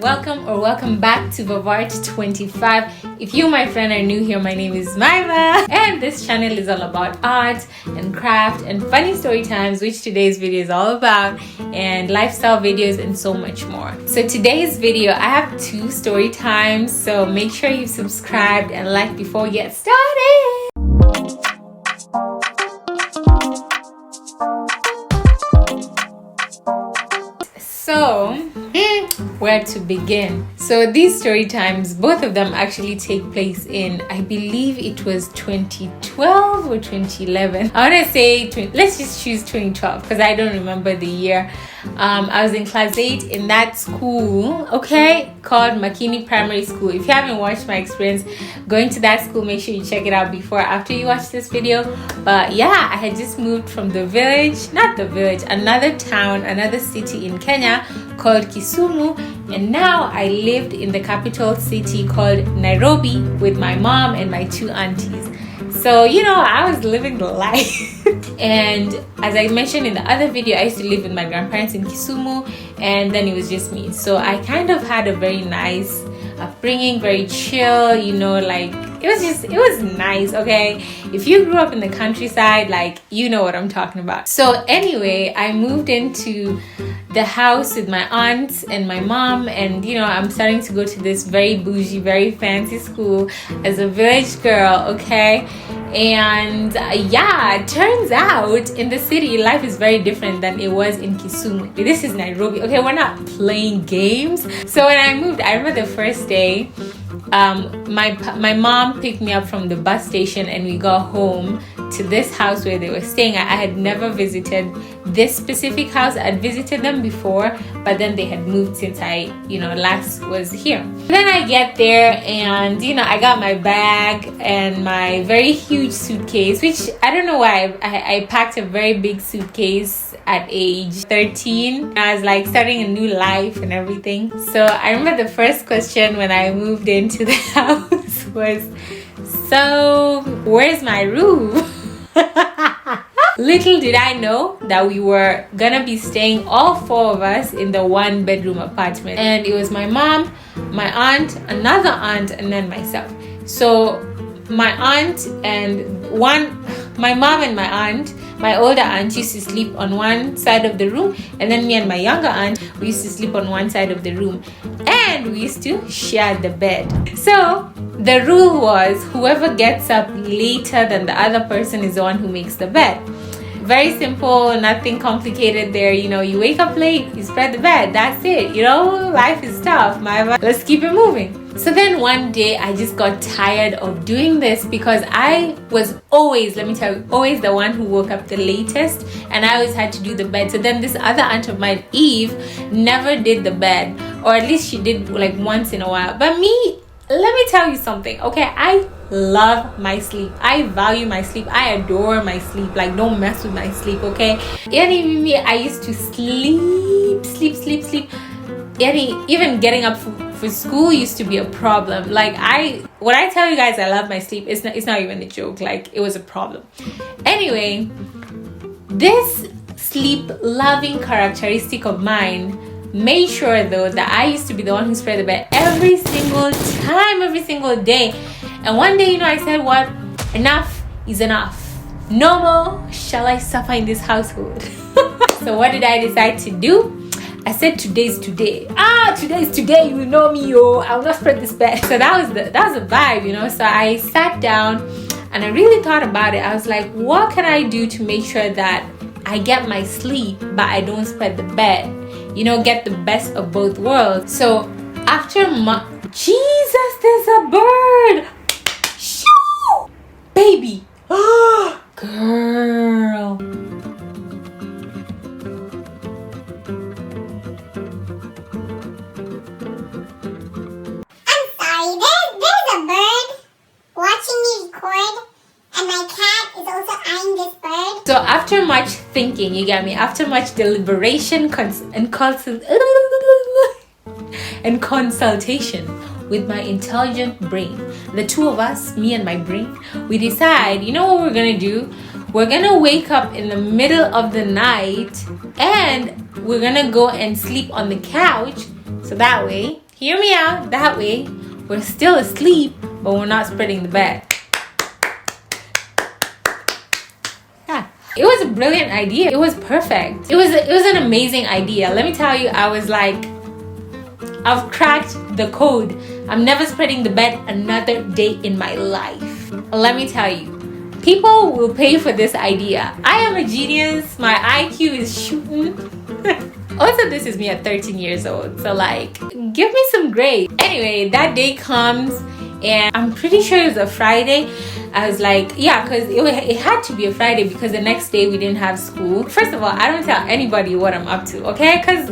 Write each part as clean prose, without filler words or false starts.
welcome back to Vavart 25. If you, my friend, are new here, my name is Maima, and this channel is all about art and craft and funny story times, which today's video is all about, and lifestyle videos and so much more. So today's video, I have 2 story times, so make sure you subscribed and like before we get started. So, where to begin? So these story times, both of them actually take place in, I believe it was 2012 or 2011. I want to say, let's just choose 2012 because I don't remember the year. I was in class 8 in that school, okay, called Makini Primary School. If you haven't watched my experience going to that school, make sure you check it out before after you watch this video. But yeah, I had just moved from the village, not the village, another town, another city in Kenya called Kisumu, and now I lived in the capital city called Nairobi with my mom and my 2 aunties. So, you know, I was living the life. And as I mentioned in the other video, I used to live with my grandparents in Kisumu, and then it was just me. So I kind of had a very nice upbringing, very chill, you know, like it was nice, okay? If you grew up in the countryside, like, you know what I'm talking about. So anyway, I moved into the house with my aunts and my mom, and you know, I'm starting to go to this very bougie, very fancy school as a village girl, okay? And yeah, it turns out in the city life is very different than it was in Kisumu. This is Nairobi, okay? We're not playing games. So when I moved, I remember the first day, my mom picked me up from the bus station and we got home to this house where they were staying. I had never visited this specific house. I'd visited them before, but then they had moved since I, you know, last was here. Then I get there and, you know, I got my bag and my very huge suitcase, which I don't know why I packed a very big suitcase at age 13. I was like starting a new life and everything. So I remember the first question when I moved into the house was, so where's my room? Little did I know that we were gonna be staying, all 4 of us, in the 1-bedroom apartment, and it was my mom, my aunt, another aunt, and then myself. So my mom and my aunt, my older aunt, used to sleep on one side of the room, and then me and my younger aunt, we used to sleep on one side of the room, and we used to share the bed. So the rule was whoever gets up later than the other person is the one who makes the bed. Very simple, nothing complicated there. You know, you wake up late, you spread the bed, that's it. You know, life is tough. Let's keep it moving. So then one day I just got tired of doing this because I was always, let me tell you, always the one who woke up the latest, and I always had to do the bed. So then this other aunt of mine, Eve, never did the bed, or at least she did like once in a while. But me, let me tell you something, okay? I love my sleep. I value my sleep. I adore my sleep. Like, don't mess with my sleep, okay? Even me, I used to sleep. Even getting up for school used to be a problem. Like, when I tell you guys I love my sleep, it's not even a joke. Like, it was a problem. Anyway, this sleep loving characteristic of mine made sure though that I used to be the one who spread the bed every single time, every single day. And one day, you know, I said, what? Enough is enough. No more shall I suffer in this household. So what did I decide to do? I said, today's today. Today's today. You will know me, yo. I will not spread this bed. So that was the vibe, you know. So I sat down and I really thought about it. I was like, what can I do to make sure that I get my sleep, but I don't spread the bed? You know, get the best of both worlds. So after Jesus, there's a bird. Shoo! Baby. Girl. I'm sorry, there's a bird watching me record, and my cat is also eyeing this bird. So after much thinking, you get me, after much deliberation and consultation with my intelligent brain, the 2 of us, me and my brain, we decide, you know what we're gonna do? We're gonna wake up in the middle of the night and we're gonna go and sleep on the couch, so that way Hear me out. That way, we're still asleep, but we're not spreading the bed. Yeah. It was a brilliant idea. It was perfect. It was an amazing idea. Let me tell you, I was like, I've cracked the code. I'm never spreading the bed another day in my life. Let me tell you, people will pay for this idea. I am a genius. My IQ is shooting. Also, this is me at 13 years old. So like, give me some grades. Anyway, that day comes and I'm pretty sure it was a Friday. I was like, yeah, because it had to be a Friday because the next day we didn't have school. First of all, I don't tell anybody what I'm up to, okay? Because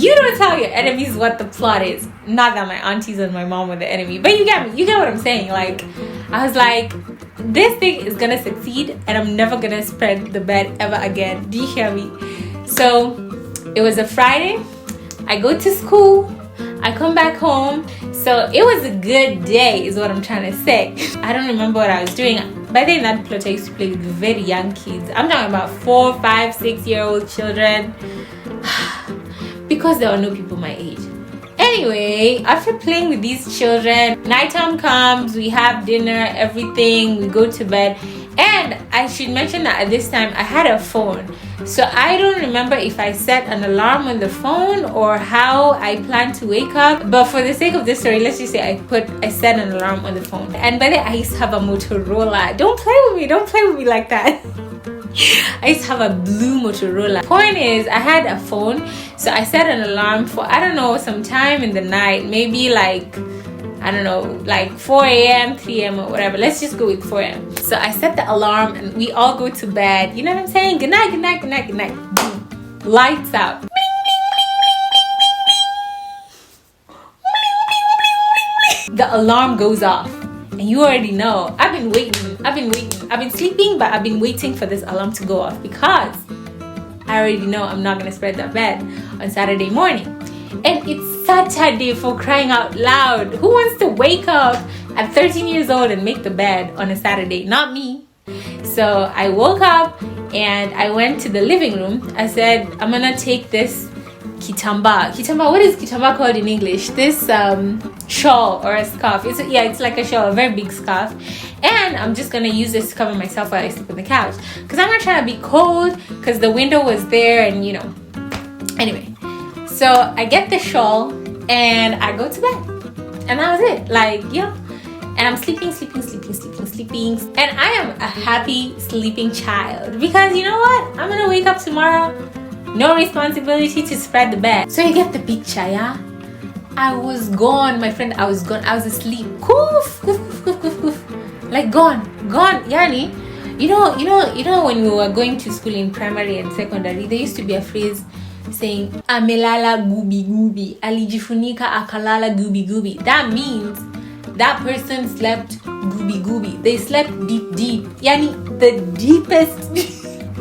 you don't tell your enemies what the plot is. Not that my aunties and my mom were the enemy, but you get me. You get what I'm saying. Like, I was like, this thing is gonna succeed and I'm never gonna spread the bed ever again. Do you hear me? So it was a Friday. I go to school. I come back home. So it was a good day is what I'm trying to say. I don't remember what I was doing. By then, that plot I used to play with very young kids. I'm talking about 4, 5, 6-year-old children. Because there were no people my age. Anyway, after playing with these children, nighttime comes, we have dinner, everything, we go to bed. And I should mention that at this time I had a phone. So I don't remember if I set an alarm on the phone or how I planned to wake up. But for the sake of this story, let's just say I set an alarm on the phone. And by the way, I used to have a Motorola. Don't play with me like that. I used to have a blue Motorola. Point is, I had a phone, so I set an alarm for, I don't know, some time in the night, maybe like, I don't know, like 4 a.m., 3 a.m. or whatever. Let's just go with 4 a.m. So I set the alarm and we all go to bed. You know what I'm saying? Good night, good night, good night, good night. Boom. Lights out. The alarm goes off. And you already know, I've been waiting. I've been sleeping, but I've been waiting for this alarm to go off because I already know I'm not gonna spread that bed on Saturday morning. And it's Saturday, for crying out loud. Who wants to wake up at 13 years old and make the bed on a Saturday? Not me. So I woke up and I went to the living room. I said, I'm gonna take this kitamba. What is kitamba called in English? This shawl or a scarf. It's like a shawl, a very big scarf. And I'm just gonna use this to cover myself while I sleep on the couch. Because I'm not trying to be cold because the window was there and you know. Anyway. So I get the shawl and I go to bed. And that was it. Like, yeah. And I'm sleeping. And I am a happy sleeping child. Because you know what? I'm going to wake up tomorrow. No responsibility to spread the bed. So you get the picture, yeah? I was gone, my friend. I was gone. I was asleep. Koof. Like gone. Yani. You know when we were going to school in primary and secondary, there used to be a phrase saying amelala gubi alijifunika akalala gubi. That means that person slept gubi. They slept deep. Yani the deepest.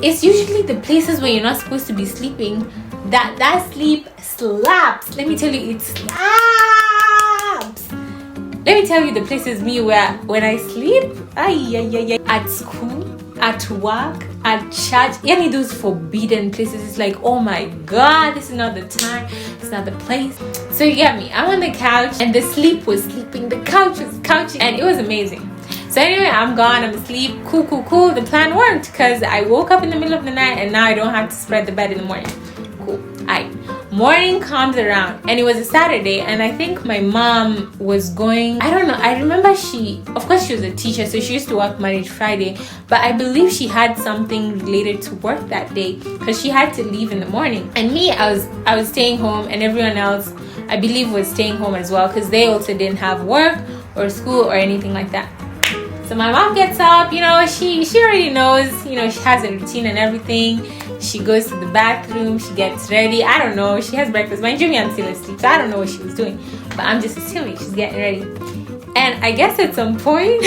It's usually the places where you're not supposed to be sleeping that sleep slaps. Let me tell you, it slaps. Let me tell you the places where when I sleep, at school, at work, at church, any of those forbidden places. It's like, oh my god, this is not the time, it's not the place. So you get me, I'm on the couch and the sleep was sleeping, the couch was couching, and it was amazing. So anyway, I'm gone, I'm asleep, cool. The plan worked because I woke up in the middle of the night and now I don't have to spread the bed in the morning. Cool. Alright. Morning comes around and it was a Saturday and I think my mom was going, I don't know, I remember of course she was a teacher, so she used to work Monday to Friday, but I believe she had something related to work that day because she had to leave in the morning. And me, I was staying home and everyone else I believe was staying home as well because they also didn't have work or school or anything like that. So my mom gets up, you know, she already knows, you know, she has a routine and everything. She goes to the bathroom, she gets ready. I don't know, she has breakfast. Mind you, I'm still asleep, so I don't know what she was doing. But I'm just assuming she's getting ready. And I guess at some point,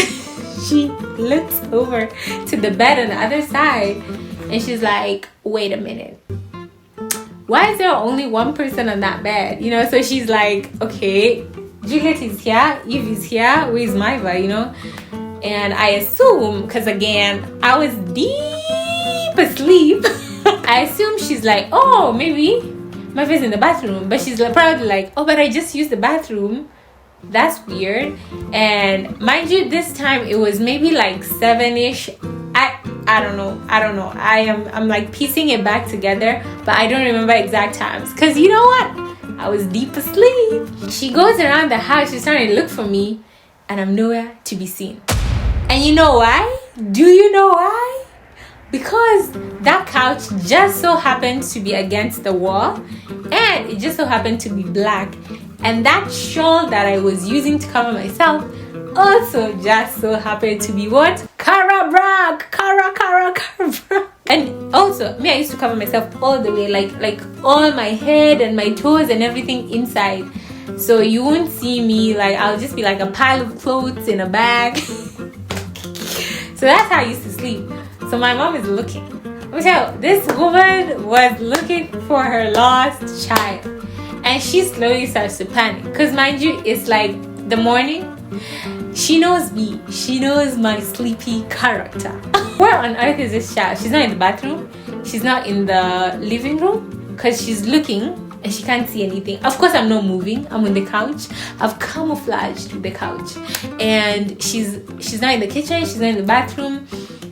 she looks over to the bed on the other side. And she's like, wait a minute. Why is there only one person on that bed? You know, so she's like, okay, Juliet is here, Eve is here, where's Maiva, you know? And I assume, because again, I was deep asleep. I assume she's like, oh, maybe my face in the bathroom. But she's probably like, oh, but I just used the bathroom. That's weird. And mind you, this time it was maybe like 7ish. I don't know. I'm like piecing it back together, but I don't remember exact times. Cause you know what? I was deep asleep. She goes around the house, she's trying to look for me, and I'm nowhere to be seen. And you know why? Do you know why? Because that couch just so happened to be against the wall, and it just so happened to be black. And that shawl that I was using to cover myself also just so happened to be what? Kara. And also, me, I used to cover myself all the way, like all my head and my toes and everything inside. So you won't see me, like I'll just be like a pile of clothes in a bag. So that's how I used to sleep. So my mom is looking. Let me tell you, this woman was looking for her lost child. And she slowly starts to panic. Because mind you, it's like the morning. She knows me. She knows my sleepy character. Where on earth is this child? She's not in the bathroom. She's not in the living room. Because she's looking and she can't see anything. Of course, I'm not moving. I'm on the couch. I've camouflaged with the couch. And she's not in the kitchen. She's not in the bathroom.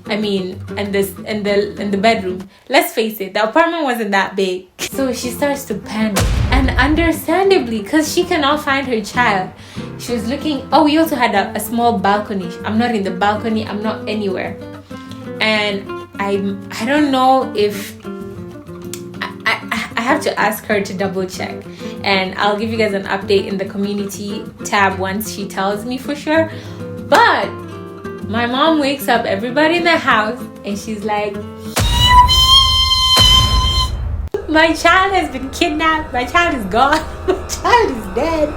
I mean, and the bedroom. Let's face it, the apartment wasn't that big. So she starts to panic. And understandably, because she cannot find her child, she was looking. Oh, we also had a small balcony. I'm not in the balcony. I'm not anywhere. And I don't know if I have to ask her to double check. And I'll give you guys an update in the community tab once she tells me for sure. But my mom wakes up everybody in the house and she's like, my child has been kidnapped. My child is gone. My child is dead.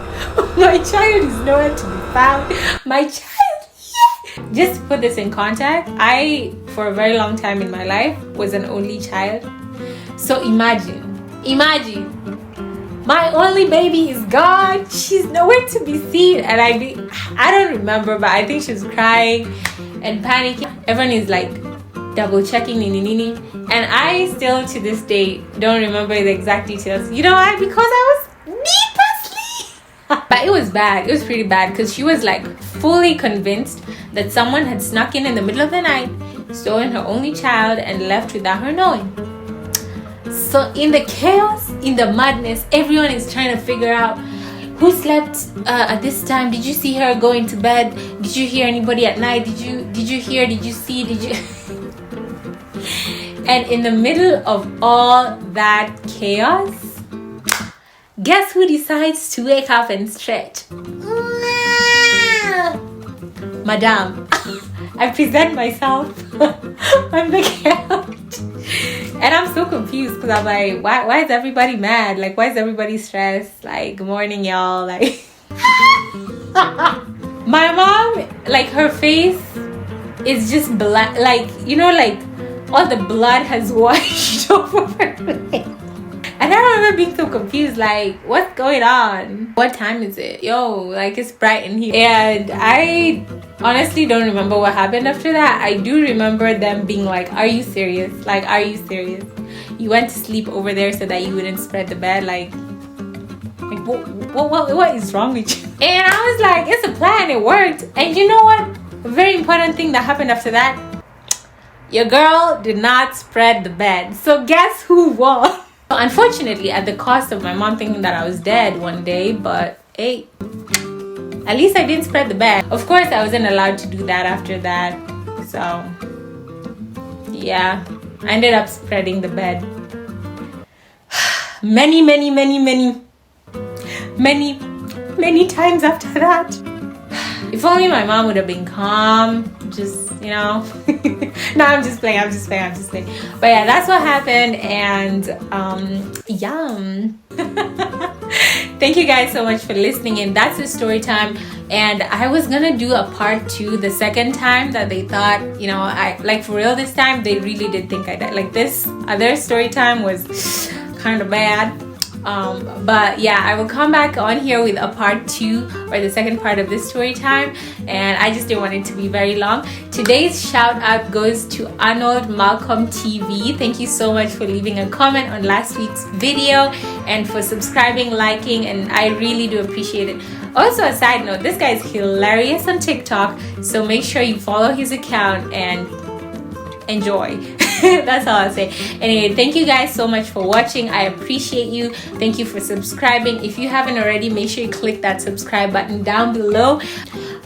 My child is nowhere to be found. My child, yeah. Just to put this in context, I, for a very long time in my life, was an only child. So imagine, my only baby is gone. She's nowhere to be seen. And I don't remember, but I think she was crying and panicking. Everyone is like double checking, nini. And I still to this day don't remember the exact details. You know why? Because I was deep asleep. But it was bad. It was pretty bad because she was like fully convinced that someone had snuck in the middle of the night, stolen her only child, and left without her knowing. So in the chaos, in the madness, everyone is trying to figure out who slept at this time. Did you see her going to bed? Did you hear anybody at night? Did you hear? Did you see? Did you? And in the middle of all that chaos, guess who decides to wake up and stretch? Madame. I present myself on the couch. And I'm so confused because I'm like, why is everybody mad? Like, why is everybody stressed? Like, good morning, y'all. Like, my mom, like, her face is just black. Like, you know, like, all the blood has washed over her face. And I remember being so confused, like, what's going on? What time is it? Yo, like, it's bright in here. And I honestly don't remember what happened after that. I do remember them being like, are you serious? Like, are you serious? You went to sleep over there so that you wouldn't spread the bed? Like what is wrong with you? And I was like, it's a plan, it worked. And you know what? A very important thing that happened after that. Your girl did not spread the bed. So guess who won? Unfortunately, at the cost of my mom thinking that I was dead one day, but hey, at least I didn't spread the bed. Of course, I wasn't allowed to do that after that. So, yeah, I ended up spreading the bed. Many times after that. If only my mom would have been calm, just, you know. No, I'm just playing. But yeah, that's what happened. And yum. Thank you guys so much for listening. And that's the story time. And I was gonna do a part 2 the second time that they thought, you know, I like for real this time they really did think I died. Like this other story time was kind of bad. But yeah, I will come back on here with a part 2 or the second part of this story time, and I just didn't want it to be very long. Today's shout out goes to Arnold Malcolm TV. Thank you so much for leaving a comment on last week's video and for subscribing, liking, and I really do appreciate it. Also, a side note, this guy is hilarious on TikTok, so make sure you follow his account and enjoy. That's all I'll say. Anyway, thank you guys so much for watching. I appreciate you. Thank you for subscribing. If you haven't already, make sure you click that subscribe button down below.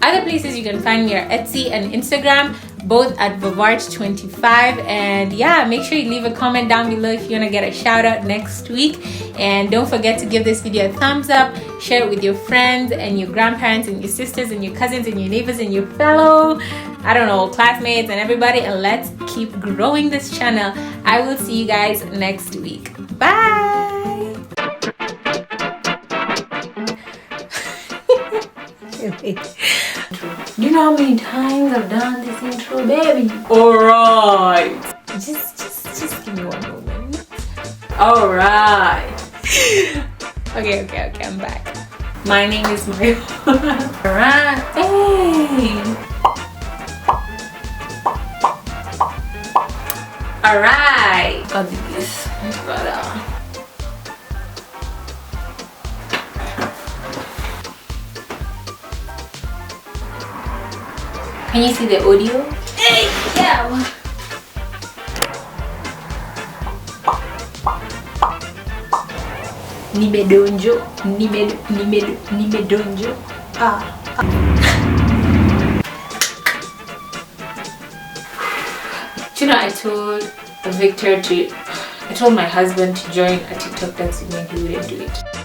Other places you can find me are Etsy and Instagram, both at Vavart25. And yeah, make sure you leave a comment down below if you want to get a shout out next week. And don't forget to give this video a thumbs up, share it with your friends and your grandparents and your sisters and your cousins and your neighbors and your fellow, I don't know, classmates and everybody. And let's keep growing this channel. I will see you guys next week. Bye. You know how many times I've done this intro, baby? Alright. Just give me one moment. Alright. Okay, I'm back. My name is Mario. Alright. Hey. Alright. Got this. Can you see the audio? Hey, yeah. Nimedonjo. You know, I told my husband to join a TikTok dance with me, he wouldn't do it.